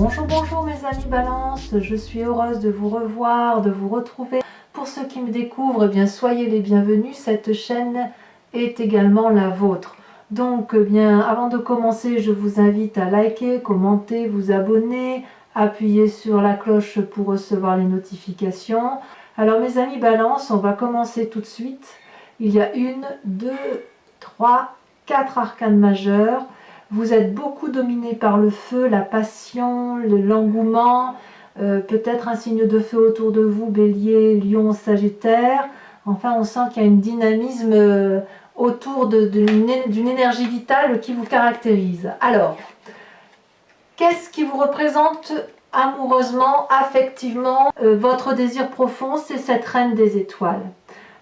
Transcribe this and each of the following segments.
Bonjour, bonjour mes amis Balance, je suis heureuse de vous revoir, de vous retrouver. Pour ceux qui me découvrent, eh bien soyez les bienvenus, cette chaîne est également la vôtre. Donc bien, avant de commencer, je vous invite à liker, commenter, vous abonner, appuyer sur la cloche pour recevoir les notifications. Alors mes amis Balance, on va commencer tout de suite. Il y a 1, 2, 3, 4 arcanes majeures. Vous êtes beaucoup dominé par le feu, la passion, l'engouement, peut-être un signe de feu autour de vous, Bélier, Lion, Sagittaire. Enfin, on sent qu'il y a un dynamisme autour d'une énergie vitale qui vous caractérise. Alors, qu'est-ce qui vous représente amoureusement, affectivement, votre désir profond? C'est cette reine des étoiles.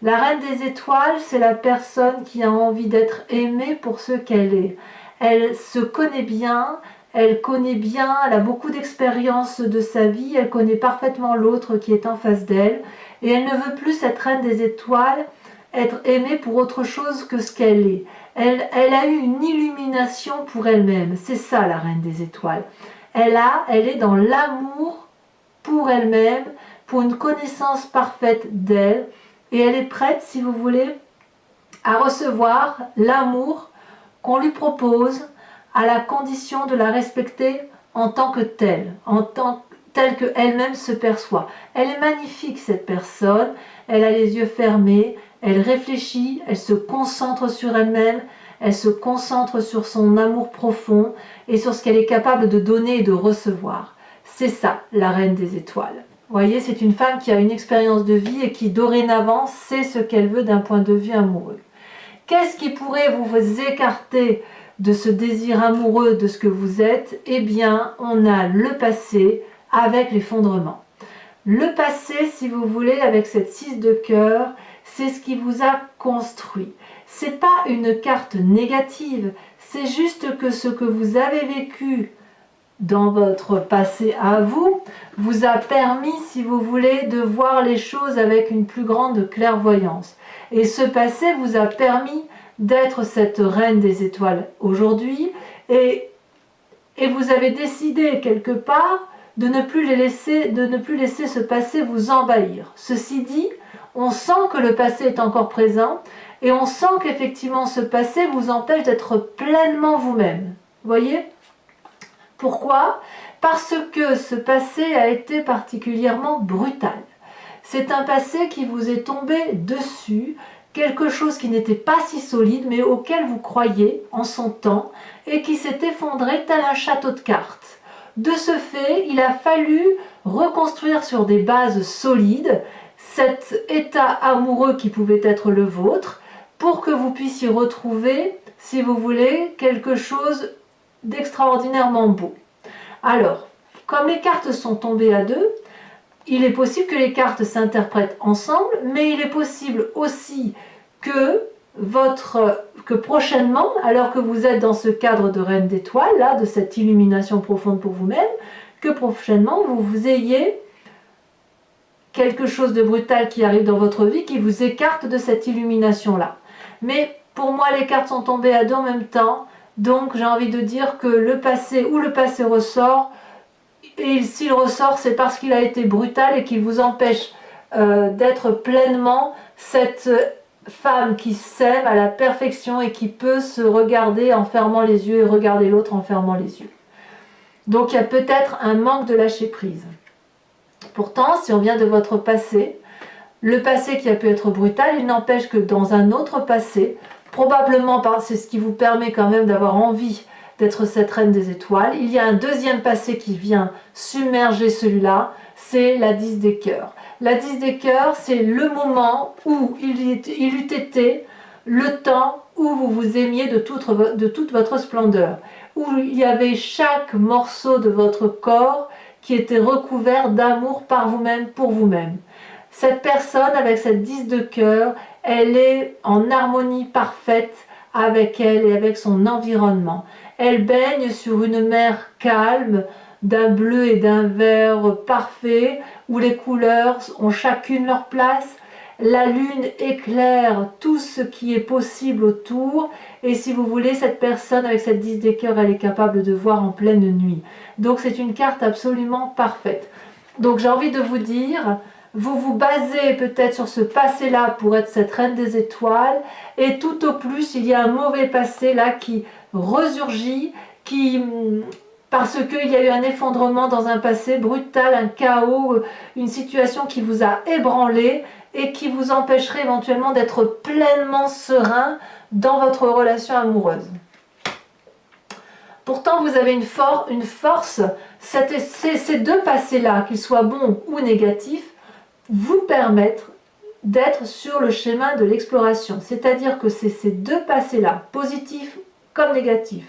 La reine des étoiles, c'est la personne qui a envie d'être aimée pour ce qu'elle est. Elle se connaît bien, elle a beaucoup d'expérience de sa vie, elle connaît parfaitement l'autre qui est en face d'elle, et elle ne veut plus, cette reine des étoiles, être aimée pour autre chose que ce qu'elle est. Elle a eu une illumination pour elle-même, c'est ça la reine des étoiles. Elle est dans l'amour pour elle-même, pour une connaissance parfaite d'elle, et elle est prête, si vous voulez, à recevoir l'amour qu'on lui propose, à la condition de la respecter en tant que telle, telle qu'elle-même se perçoit. Elle est magnifique, cette personne, elle a les yeux fermés, elle réfléchit, elle se concentre sur elle-même, elle se concentre sur son amour profond et sur ce qu'elle est capable de donner et de recevoir. C'est ça, la reine des étoiles. Vous voyez, c'est une femme qui a une expérience de vie et qui dorénavant sait ce qu'elle veut d'un point de vue amoureux. Qu'est-ce qui pourrait vous écarter de ce désir amoureux de ce que vous êtes? Eh bien, on a le passé avec l'effondrement. Le passé, si vous voulez, avec cette 6 de cœur, c'est ce qui vous a construit. C'est pas une carte négative, c'est juste que ce que vous avez vécu dans votre passé à vous, vous a permis, si vous voulez, de voir les choses avec une plus grande clairvoyance. Et ce passé vous a permis d'être cette reine des étoiles aujourd'hui, et vous avez décidé quelque part de ne plus laisser ce passé vous envahir. Ceci dit, on sent que le passé est encore présent, et on sent qu'effectivement ce passé vous empêche d'être pleinement vous-même. Vous voyez ? Pourquoi? Parce que ce passé a été particulièrement brutal. C'est un passé qui vous est tombé dessus, quelque chose qui n'était pas si solide, mais auquel vous croyiez en son temps, et qui s'est effondré tel un château de cartes. De ce fait, il a fallu reconstruire sur des bases solides cet état amoureux qui pouvait être le vôtre, pour que vous puissiez retrouver, si vous voulez, quelque chose d'extraordinairement beau. Alors, comme les cartes sont tombées à deux, il est possible que les cartes s'interprètent ensemble, mais il est possible aussi que prochainement, alors que vous êtes dans ce cadre de reine d'étoiles, là, de cette illumination profonde pour vous-même, que prochainement vous ayez quelque chose de brutal qui arrive dans votre vie, qui vous écarte de cette illumination-là. Mais pour moi, les cartes sont tombées à deux en même temps, donc j'ai envie de dire que le passé ressort, et s'il ressort, c'est parce qu'il a été brutal et qu'il vous empêche d'être pleinement cette femme qui s'aime à la perfection et qui peut se regarder en fermant les yeux et regarder l'autre en fermant les yeux. Donc il y a peut-être un manque de lâcher prise. Pourtant, si on vient de votre passé, le passé qui a pu être brutal, il n'empêche que dans un autre passé, probablement c'est ce qui vous permet quand même d'avoir envie d'être cette reine des étoiles, il y a un deuxième passé qui vient submerger celui-là, c'est la 10 des cœurs. La 10 des cœurs, c'est le moment où il eût été le temps où vous vous aimiez de toute votre splendeur, où il y avait chaque morceau de votre corps qui était recouvert d'amour par vous-même, pour vous-même. Cette personne, avec cette 10 de cœur, elle est en harmonie parfaite avec elle et avec son environnement. Elle baigne sur une mer calme, d'un bleu et d'un vert parfait, où les couleurs ont chacune leur place. la lune éclaire tout ce qui est possible autour, et si vous voulez, cette personne avec cette 10 des cœurs, elle est capable de voir en pleine nuit. Donc c'est une carte absolument parfaite. Donc j'ai envie de vous dire, vous vous basez peut-être sur ce passé-là pour être cette reine des étoiles, et tout au plus, il y a un mauvais passé là qui resurgit, parce qu'il y a eu un effondrement dans un passé brutal, un chaos, une situation qui vous a ébranlé et qui vous empêcherait éventuellement d'être pleinement serein dans votre relation amoureuse. Pourtant, vous avez une force, ces deux passés-là, qu'ils soient bons ou négatifs, vous permettent d'être sur le chemin de l'exploration. C'est-à-dire que c'est ces deux passés-là, positifs comme négatifs,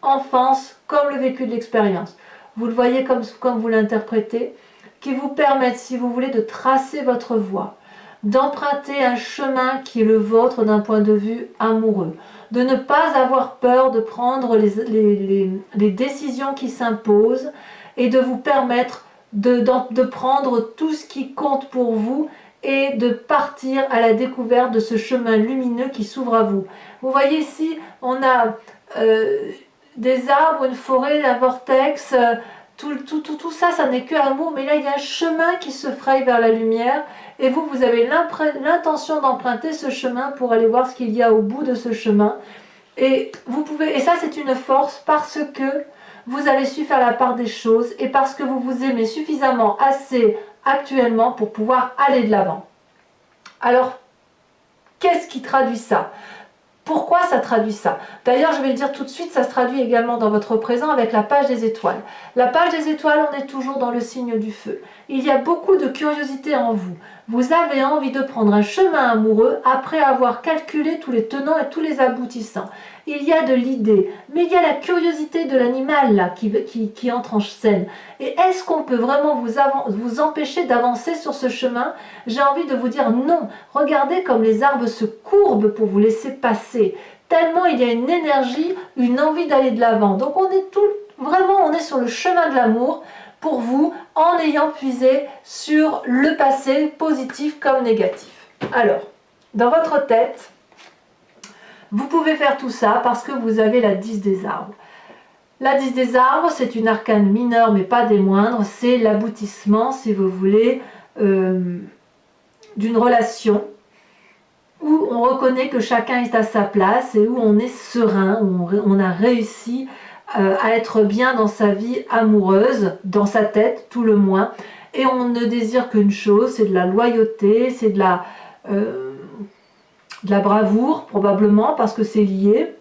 enfance comme le vécu de l'expérience, vous le voyez comme vous l'interprétez, qui vous permettent, si vous voulez, de tracer votre voie, d'emprunter un chemin qui est le vôtre d'un point de vue amoureux, de ne pas avoir peur de prendre les décisions qui s'imposent et de vous permettre de prendre tout ce qui compte pour vous et de partir à la découverte de ce chemin lumineux qui s'ouvre à vous. Vous voyez ici, on a des arbres, une forêt, un vortex, tout ça, ça n'est que amour, mais là il y a un chemin qui se fraye vers la lumière, et vous avez l'intention d'emprunter ce chemin pour aller voir ce qu'il y a au bout de ce chemin. Et ça c'est une force parce que vous avez su faire la part des choses et parce que vous vous aimez suffisamment assez actuellement pour pouvoir aller de l'avant. Alors, qu'est-ce qui traduit ça ? Pourquoi ça traduit ça? D'ailleurs, je vais le dire tout de suite, ça se traduit également dans votre présent avec la page des étoiles. La page des étoiles, on est toujours dans le signe du feu. Il y a beaucoup de curiosité en vous. Vous avez envie de prendre un chemin amoureux après avoir calculé tous les tenants et tous les aboutissants. Il y a de l'idée, mais il y a la curiosité de l'animal là qui entre en scène. Et est-ce qu'on peut vraiment vous empêcher d'avancer sur ce chemin? J'ai envie de vous dire non. Regardez comme les arbres se courbent pour vous laisser passer. Tellement il y a une énergie, une envie d'aller de l'avant. Donc on est sur le chemin de l'amour pour vous en ayant puisé sur le passé positif comme négatif. Alors, dans votre tête, vous pouvez faire tout ça parce que vous avez la 10 des arbres. La 10 des arbres, c'est une arcane mineure mais pas des moindres, c'est l'aboutissement, si vous voulez, d'une relation où on reconnaît que chacun est à sa place et où on est serein, où on a réussi à être bien dans sa vie amoureuse, dans sa tête tout le moins, et on ne désire qu'une chose, c'est de la loyauté, c'est de la bravoure probablement parce que c'est lié,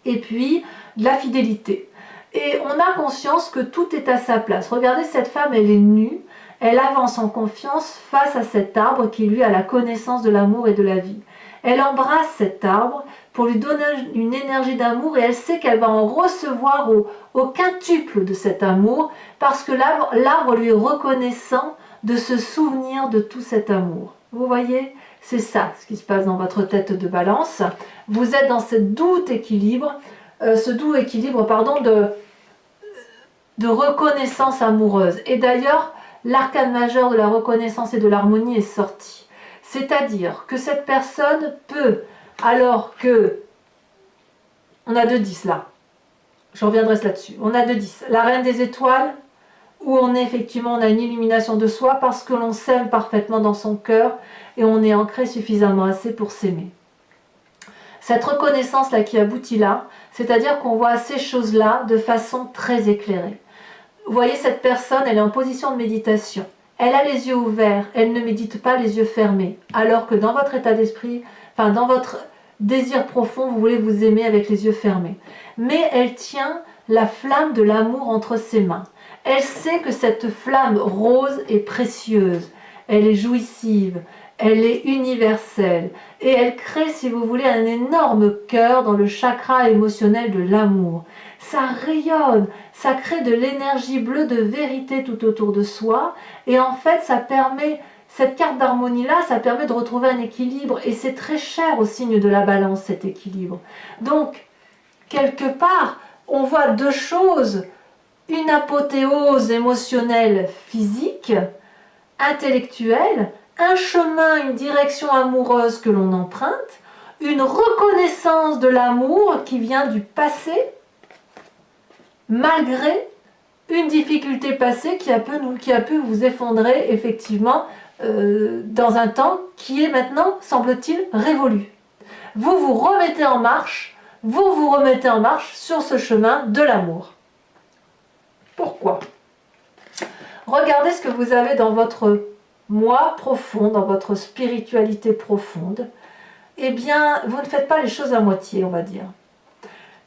et puis de la fidélité. Et on a conscience que tout est à sa place. Regardez, cette femme, elle est nue, elle avance en confiance face à cet arbre qui lui a la connaissance de l'amour et de la vie. Elle embrasse cet arbre pour lui donner une énergie d'amour et elle sait qu'elle va en recevoir au quintuple de cet amour parce que l'arbre lui est reconnaissant de se souvenir de tout cet amour. Vous voyez, c'est ça ce qui se passe dans votre tête de balance. Vous êtes dans ce doux équilibre, de reconnaissance amoureuse. Et d'ailleurs, l'arcane majeur de la reconnaissance et de l'harmonie est sorti. C'est-à-dire que cette personne peut, alors que, on a 2-10 là, je reviendrai là-dessus, on a 2-10, la reine des étoiles, où on a une illumination de soi parce que l'on s'aime parfaitement dans son cœur et on est ancré suffisamment assez pour s'aimer. Cette reconnaissance-là qui aboutit là, c'est-à-dire qu'on voit ces choses-là de façon très éclairée. Vous voyez, cette personne, elle est en position de méditation. Elle a les yeux ouverts, elle ne médite pas les yeux fermés. Alors que dans votre état d'esprit, dans votre désir profond, vous voulez vous aimer avec les yeux fermés. Mais elle tient la flamme de l'amour entre ses mains. Elle sait que cette flamme rose est précieuse, elle est jouissive, elle est universelle. Et elle crée, si vous voulez, un énorme cœur dans le chakra émotionnel de l'amour. Ça rayonne, ça crée de l'énergie bleue de vérité tout autour de soi. Et en fait, cette carte d'harmonie-là, ça permet de retrouver un équilibre. Et c'est très cher au signe de la balance, cet équilibre. Donc, quelque part, on voit deux choses. Une apothéose émotionnelle physique, intellectuelle, un chemin, une direction amoureuse que l'on emprunte, une reconnaissance de l'amour qui vient du passé, malgré une difficulté passée qui a pu vous effondrer effectivement dans un temps qui est maintenant, semble-t-il, révolu. Vous vous remettez en marche, sur ce chemin de l'amour. Pourquoi? Regardez ce que vous avez dans votre moi profond, dans votre spiritualité profonde. Eh bien, vous ne faites pas les choses à moitié, on va dire.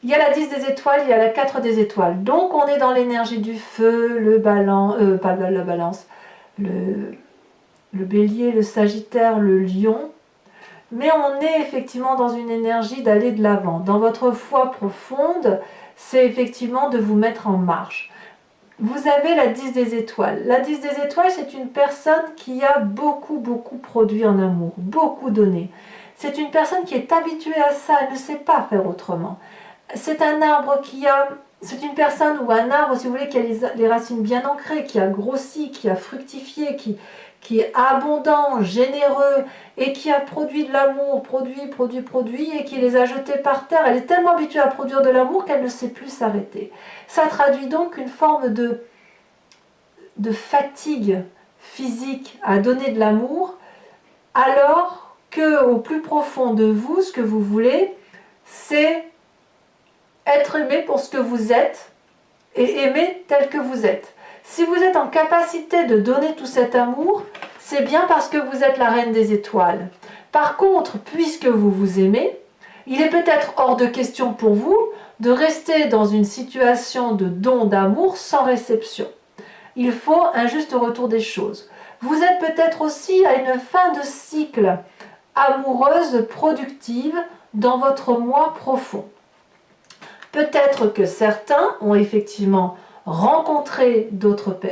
Il y a la 10 des étoiles, il y a la 4 des étoiles. Donc, on est dans l'énergie du feu, le balance, le bélier, le sagittaire, le lion. Mais on est effectivement dans une énergie d'aller de l'avant. Dans votre foi profonde, c'est effectivement de vous mettre en marche. Vous avez la 10 des étoiles. La 10 des étoiles, c'est une personne qui a beaucoup produit en amour, beaucoup donné. C'est une personne qui est habituée à ça, elle ne sait pas faire autrement. C'est un arbre c'est une personne ou un arbre, si vous voulez, qui a les racines bien ancrées, qui a grossi, qui a fructifié, qui est abondant, généreux, et qui a produit de l'amour, produit, et qui les a jetés par terre. Elle est tellement habituée à produire de l'amour qu'elle ne sait plus s'arrêter. Ça traduit donc une forme de fatigue physique à donner de l'amour, alors qu'au plus profond de vous, ce que vous voulez, c'est être aimé pour ce que vous êtes et aimer tel que vous êtes. Si vous êtes en capacité de donner tout cet amour, c'est bien parce que vous êtes la reine des étoiles. Par contre, puisque vous vous aimez, il est peut-être hors de question pour vous de rester dans une situation de don d'amour sans réception. Il faut un juste retour des choses. Vous êtes peut-être aussi à une fin de cycle amoureuse, productive, dans votre moi profond. Peut-être que certains ont effectivement rencontré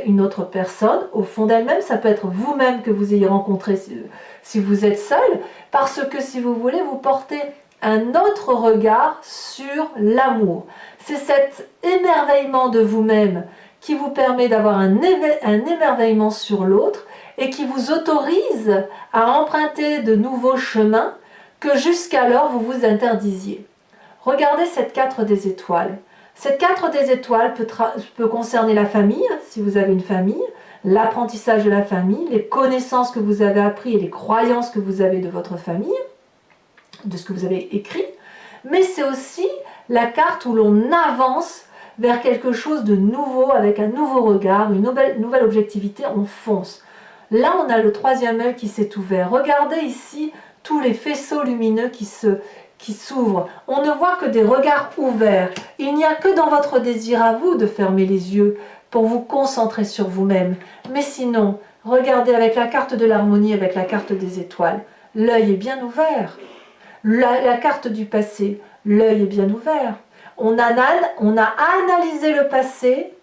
une autre personne, au fond d'elle-même, ça peut être vous-même que vous ayez rencontré si vous êtes seul, parce que si vous voulez, vous portez un autre regard sur l'amour. C'est cet émerveillement de vous-même qui vous permet d'avoir un émerveillement sur l'autre et qui vous autorise à emprunter de nouveaux chemins que jusqu'alors vous vous interdisiez. Regardez cette 4 des étoiles. Cette 4 des étoiles peut concerner la famille, si vous avez une famille, l'apprentissage de la famille, les connaissances que vous avez apprises et les croyances que vous avez de votre famille, de ce que vous avez écrit, mais c'est aussi la carte où l'on avance vers quelque chose de nouveau, avec un nouveau regard, une nouvelle objectivité, on fonce. Là, on a le troisième œil qui s'est ouvert. Regardez ici tous les faisceaux lumineux qui s'ouvrent. On ne voit que des regards ouverts. Il n'y a que dans votre désir à vous de fermer les yeux pour vous concentrer sur vous-même. Mais sinon, regardez avec la carte de l'harmonie, avec la carte des étoiles. L'œil est bien ouvert. La carte du passé, l'œil est bien ouvert. On a analysé le passé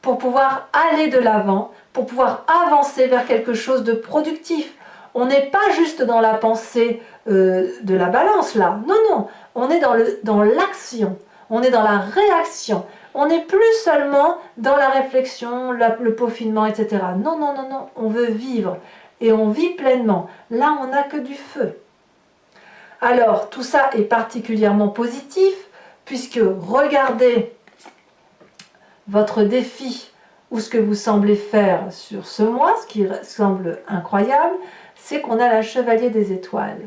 pour pouvoir aller de l'avant, pour pouvoir avancer vers quelque chose de productif. On n'est pas juste dans la pensée de la balance là, non, on est dans l'action, on est dans la réaction, on n'est plus seulement dans la réflexion, le peaufinement, etc. Non, on veut vivre et on vit pleinement. Là, on n'a que du feu. Alors, tout ça est particulièrement positif, puisque regardez votre défi ou ce que vous semblez faire sur ce mois, ce qui semble incroyable, c'est qu'on a la chevalier des étoiles.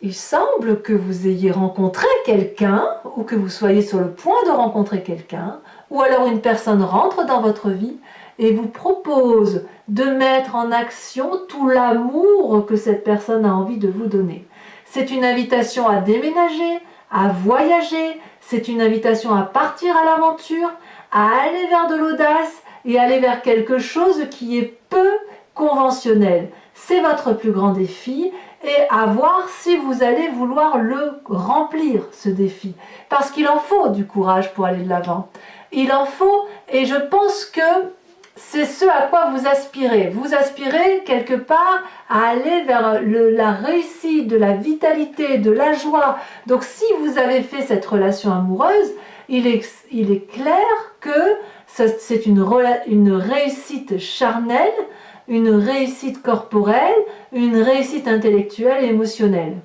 Il semble que vous ayez rencontré quelqu'un, ou que vous soyez sur le point de rencontrer quelqu'un, ou alors une personne rentre dans votre vie et vous propose de mettre en action tout l'amour que cette personne a envie de vous donner. C'est une invitation à déménager, à voyager, c'est une invitation à partir à l'aventure, à aller vers de l'audace et aller vers quelque chose qui est peu conventionnel. C'est votre plus grand défi et à voir si vous allez vouloir le remplir, ce défi. Parce qu'il en faut du courage pour aller de l'avant. Il en faut, et je pense que c'est ce à quoi vous aspirez. Vous aspirez quelque part à aller vers la réussite, de la vitalité, de la joie. Donc si vous avez fait cette relation amoureuse, il est clair que c'est une réussite charnelle une réussite corporelle, une réussite intellectuelle et émotionnelle.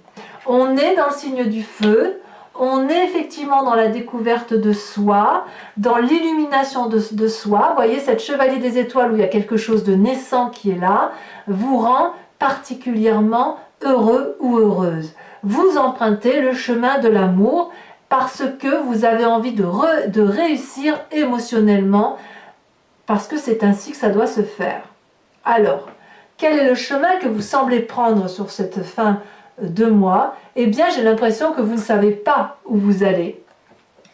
On est dans le signe du feu, on est effectivement dans la découverte de soi, dans l'illumination de soi. Vous voyez, cette chevalier des étoiles où il y a quelque chose de naissant qui est là, vous rend particulièrement heureux ou heureuse. Vous empruntez le chemin de l'amour parce que vous avez envie de réussir émotionnellement, parce que c'est ainsi que ça doit se faire. Alors, quel est le chemin que vous semblez prendre sur cette fin de mois? Eh bien, j'ai l'impression que vous ne savez pas où vous allez,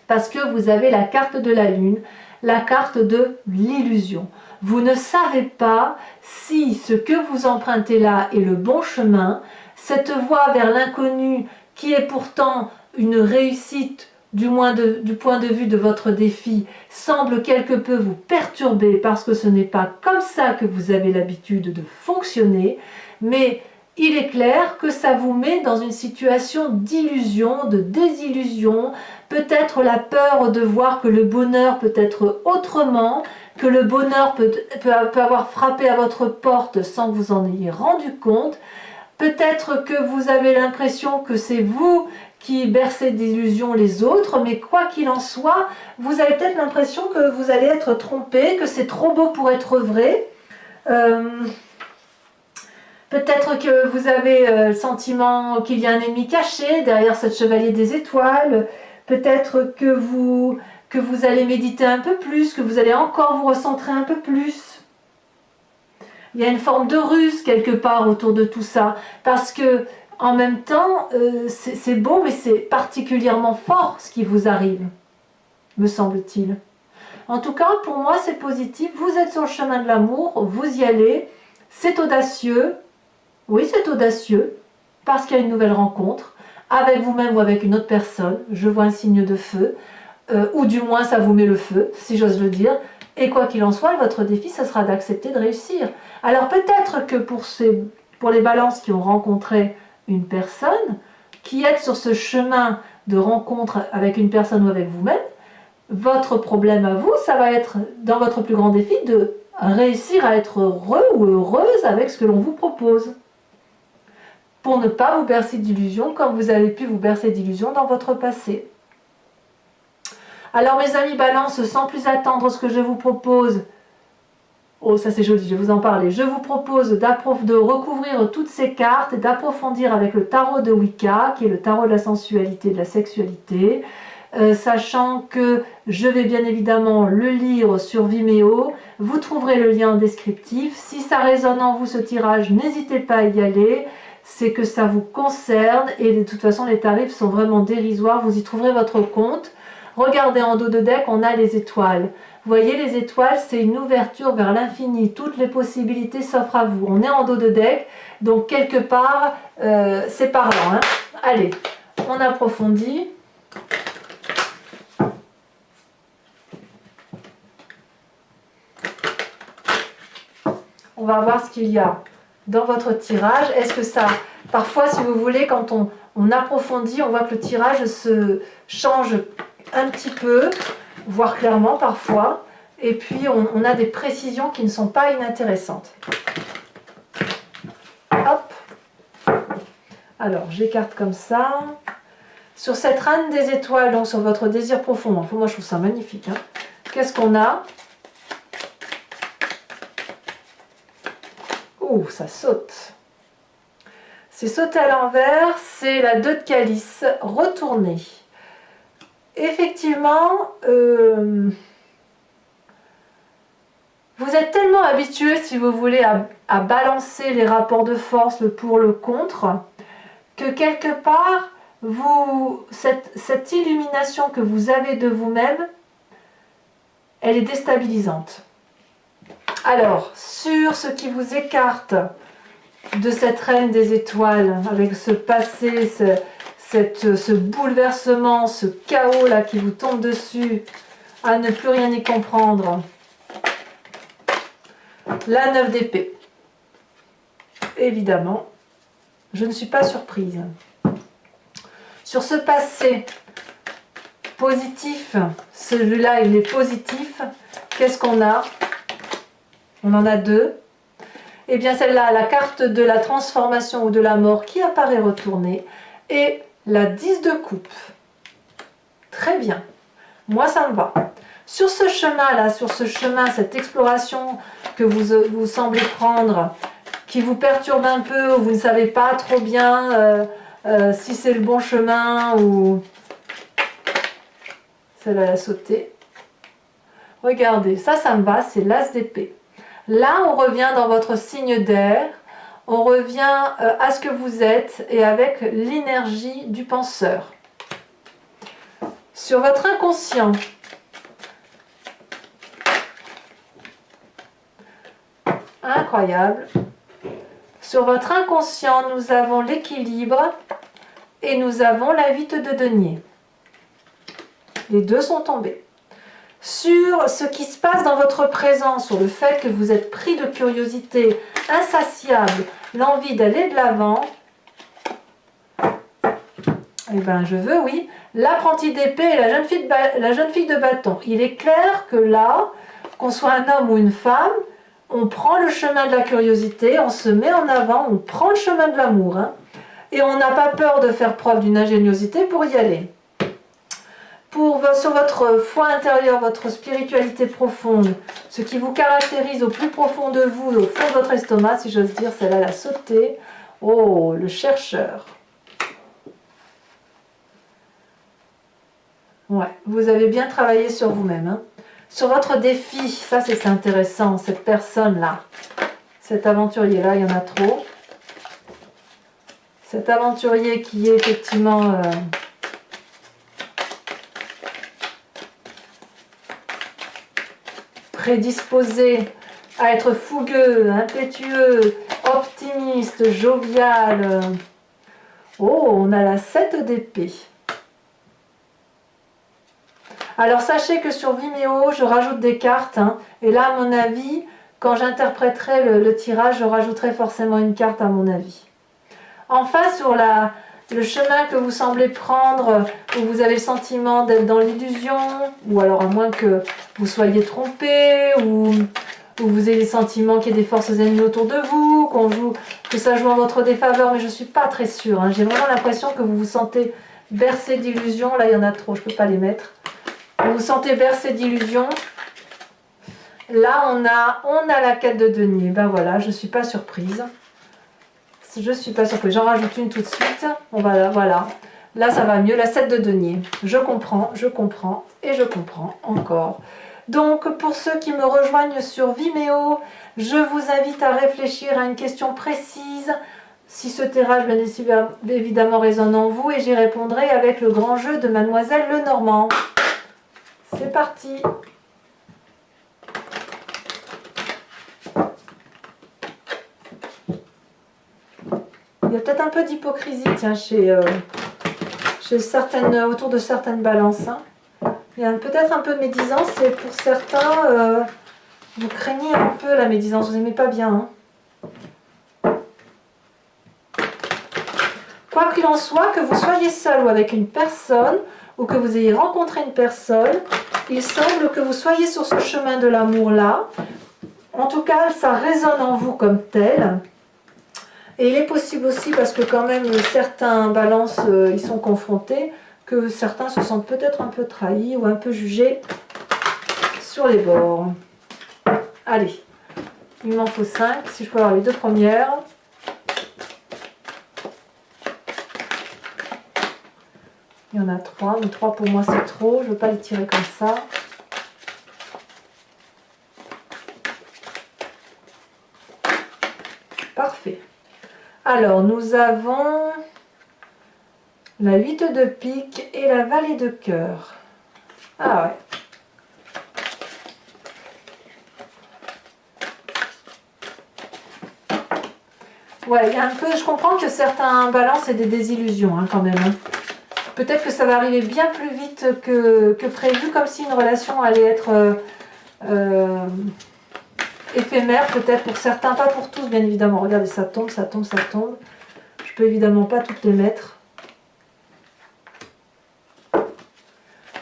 parce que vous avez la carte de la lune, la carte de l'illusion. Vous ne savez pas si ce que vous empruntez là est le bon chemin, cette voie vers l'inconnu qui est pourtant une réussite, du moins du point de vue de votre défi, semble quelque peu vous perturber parce que ce n'est pas comme ça que vous avez l'habitude de fonctionner, mais il est clair que ça vous met dans une situation d'illusion, de désillusion, peut-être la peur de voir que le bonheur peut être autrement, que le bonheur peut avoir frappé à votre porte sans que vous en ayez rendu compte. Peut-être que vous avez l'impression que c'est vous qui bercez d'illusions les autres, mais quoi qu'il en soit, vous avez peut-être l'impression que vous allez être trompé, que c'est trop beau pour être vrai. Peut-être que vous avez le sentiment qu'il y a un ennemi caché derrière cette chevalier des étoiles. Peut-être que vous allez méditer un peu plus, que vous allez encore vous recentrer un peu plus. Il y a une forme de ruse quelque part autour de tout ça, parce que en même temps, c'est beau, mais c'est particulièrement fort ce qui vous arrive, me semble-t-il. En tout cas, pour moi, c'est positif. Vous êtes sur le chemin de l'amour, vous y allez, c'est audacieux. Oui, c'est audacieux, parce qu'il y a une nouvelle rencontre, avec vous-même ou avec une autre personne. Je vois un signe de feu, ou du moins ça vous met le feu, si j'ose le dire. Et quoi qu'il en soit, votre défi, ce sera d'accepter de réussir. Alors peut-être que pour les balances qui ont rencontré une personne, qui êtes sur ce chemin de rencontre avec une personne ou avec vous-même, votre problème à vous, ça va être, dans votre plus grand défi, de réussir à être heureux ou heureuse avec ce que l'on vous propose. Pour ne pas vous bercer d'illusions comme vous avez pu vous bercer d'illusions dans votre passé. Alors mes amis Balance, sans plus attendre, ce que je vous propose, oh ça c'est joli, je vais vous en parler, je vous propose de recouvrir toutes ces cartes et d'approfondir avec le tarot de Wicca, qui est le tarot de la sensualité et de la sexualité, sachant que je vais bien évidemment le lire sur Vimeo, vous trouverez le lien en descriptif. Si ça résonne en vous ce tirage, n'hésitez pas à y aller, c'est que ça vous concerne et de toute façon les tarifs sont vraiment dérisoires, vous y trouverez votre compte. Regardez en dos de deck, on a les étoiles. Vous voyez, les étoiles, c'est une ouverture vers l'infini. Toutes les possibilités s'offrent à vous. On est en dos de deck, donc quelque part, c'est parlant. Hein. Allez, on approfondit. On va voir ce qu'il y a dans votre tirage. Est-ce que ça... Parfois, si vous voulez, quand on approfondit, on voit que le tirage se change un petit peu, voire clairement parfois, et puis on a des précisions qui ne sont pas inintéressantes. Hop. Alors, j'écarte comme ça. Sur cette reine des étoiles, donc sur votre désir profond, enfin, moi je trouve ça magnifique. Hein. Qu'est-ce qu'on a? Ouh, ça saute. C'est sauté à l'envers, c'est la 2 de calice, retournée. Effectivement, vous êtes tellement habitué, si vous voulez, à balancer les rapports de force, le pour, le contre, que quelque part, cette illumination que vous avez de vous-même, elle est déstabilisante. Alors, sur ce qui vous écarte de cette reine des étoiles, avec ce passé, ce bouleversement, ce chaos là qui vous tombe dessus, à ne plus rien y comprendre. La 9 d'épée. Évidemment, je ne suis pas surprise. Sur ce passé positif, celui-là il est positif, qu'est-ce qu'on a? On en a deux. Eh bien celle-là, la carte de la transformation ou de la mort qui apparaît retournée. Et la 10 de coupe. Très bien. Moi, ça me va. Sur ce chemin-là, sur ce chemin, cette exploration que vous semblez prendre, qui vous perturbe un peu, ou vous ne savez pas trop bien si c'est le bon chemin, ou... Celle-là, la sauter. Regardez, ça me va, c'est l'as d'épée. Là, on revient dans votre signe d'air, on revient à ce que vous êtes et avec l'énergie du penseur. Sur votre inconscient, incroyable. Sur votre inconscient, nous avons l'équilibre et nous avons la 8 de denier. Les deux sont tombés. Sur ce qui se passe dans votre présent, sur le fait que vous êtes pris de curiosité insatiable, l'envie d'aller de l'avant, eh bien je veux, oui, l'apprenti d'épée et la jeune fille de bâton. Il est clair que là, qu'on soit un homme ou une femme, on prend le chemin de la curiosité, on se met en avant, on prend le chemin de l'amour. Hein, et on n'a pas peur de faire preuve d'une ingéniosité pour y aller. Sur votre foi intérieure, votre spiritualité profonde, ce qui vous caractérise au plus profond de vous, au fond de votre estomac, si j'ose dire, celle-là la sauter. Oh, le chercheur. Ouais, vous avez bien travaillé sur vous-même. Hein. Sur votre défi, ça c'est intéressant, cette personne-là, cet aventurier-là, il y en a trop. Cet aventurier qui est effectivement... prédisposé à être fougueux, impétueux, optimiste, jovial. Oh, on a la 7 d'épée. Alors sachez que sur Vimeo, je rajoute des cartes. Hein, et là, à mon avis, quand j'interpréterai le tirage, je rajouterai forcément une carte à mon avis. Enfin, sur le chemin que vous semblez prendre, où vous avez le sentiment d'être dans l'illusion, ou alors à moins que vous soyez trompé, ou vous ayez le sentiment qu'il y ait des forces ennemies autour de vous, que ça joue en votre défaveur, mais je ne suis pas très sûre. Hein. J'ai vraiment l'impression que vous vous sentez bercé d'illusions. Là, il y en a trop, je ne peux pas les mettre. Vous vous sentez bercé d'illusions. Là, on a la quête de denier. Ben voilà, je ne suis pas surprise. Je ne suis pas surprise. J'en rajoute une tout de suite. Bon, voilà. Là, ça va mieux. La 7 de denier. Je comprends et je comprends encore. Donc, pour ceux qui me rejoignent sur Vimeo, je vous invite à réfléchir à une question précise. Si ce tirage, bien évidemment, résonne en vous, et j'y répondrai avec le grand jeu de Mademoiselle Lenormand. C'est parti. Il y a peut-être un peu d'hypocrisie, tiens, chez certaines, autour de certaines balances. Hein. Il y a peut-être un peu de médisance, et pour certains, vous craignez un peu la médisance, vous n'aimez pas bien. Hein. Quoi qu'il en soit, que vous soyez seul ou avec une personne, ou que vous ayez rencontré une personne, il semble que vous soyez sur ce chemin de l'amour-là. En tout cas, ça résonne en vous comme tel. Et il est possible aussi, parce que quand même certains balances ils sont confrontés, que certains se sentent peut-être un peu trahis ou un peu jugés sur les bords. Allez, il m'en faut 5, si je peux avoir les deux premières. Il y en a 3, mais 3 pour moi c'est trop, je ne veux pas les tirer comme ça. Parfait. Alors, nous avons la 8 de pique et la vallée de cœur. Ah ouais. Ouais, il y a un peu, je comprends que certains balances c'est des désillusions hein, quand même. Hein. Peut-être que ça va arriver bien plus vite que prévu, comme si une relation allait être éphémère, peut-être pour certains, pas pour tous bien évidemment. Regardez, ça tombe, ça tombe, ça tombe. Je peux évidemment pas toutes les mettre.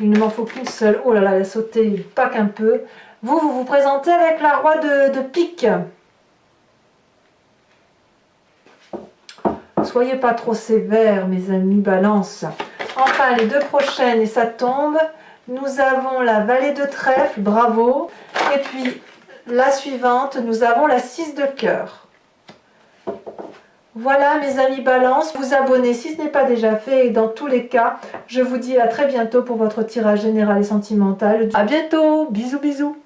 Il ne m'en faut qu'une seule. Oh là là, elle a sauté, pas qu'un peu. Vous vous présentez avec la roi de pique. soyez pas trop sévères, mes amis Balance. Enfin, les deux prochaines, et ça tombe, nous avons la vallée de trèfle, bravo. Et puis, la suivante, nous avons la 6 de cœur. Voilà mes amis Balance, vous abonnez si ce n'est pas déjà fait et dans tous les cas, je vous dis à très bientôt pour votre tirage général et sentimental. À bientôt, bisous bisous.